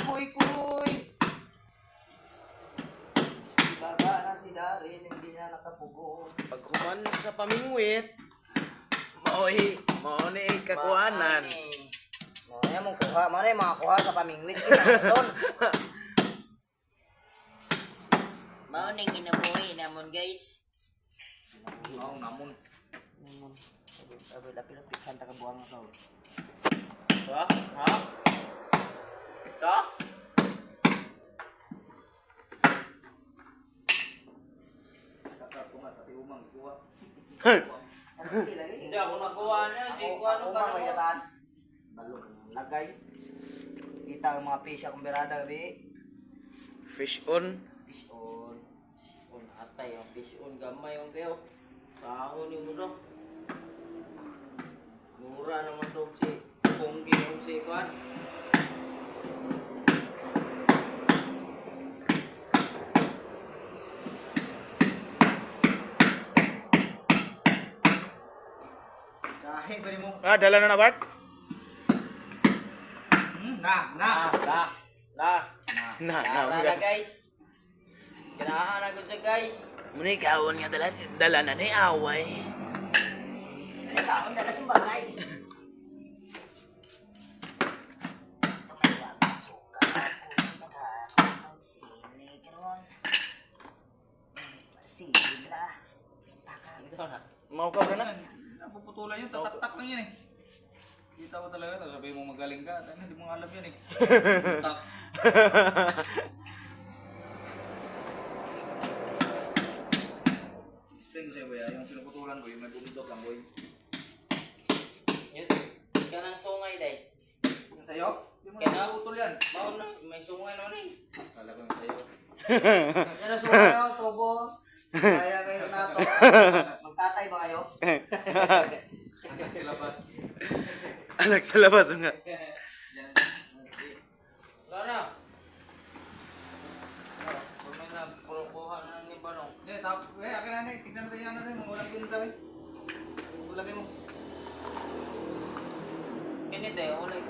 kuy. Baba na si Darin, hindi na nakapugo. Pag human sa pamingwit, mao'y kakuanan. Maya mong kuha, maya mga kuha sa pamingwit kinason. Mauning ginabuhi namon guys. Namon. Sabi lapit-lapit kanta ka buang ka. Ha? Ha? Ha? Hindi ako nakuha na. Si Kuano ba Kayatan. Balong lagay. Kita ang mga fish akong berada gabi. Fish on. Fish on. on atay ang fish on gamay yung kayo. Sahon yung mudo. Mura naman daw si Ponggi yung si Kuan. Kahit bari mo. Dala na Bart? Na. Nara na guys. Ganahan na gud siya guys. Muna ikawon nga dala na ni away. Ikaw ang dala sa bagay. Tumawa masuka ako ang sili karon. Sila. Ito na. Mau ka na? Napuputulan yun, tatak-tak lang yan eh. Kita mo talaga, tapos sabihin mo magaling ka, hindi mo alam yan eh. Tak. Sing sa'yo boy, yung pinuputulan boy, may bumindok lang boy. Yun. Ganang sungay day. Yung sa'yo, hindi mo Kaya na. napuputol yan. Mao na may sungay na rin. Kala ko yung sa'yo. Yan ang suka na tubo. Kaya kayo na to. Magtatay ba kayo? Sila pas. Anak sa labas nga. Wala na. Kung may na kuha na ng ibanong. Akin na na, tignan natin yung ano rin, walang pinita eh. Ulagay mo. Kinito eh, wala yung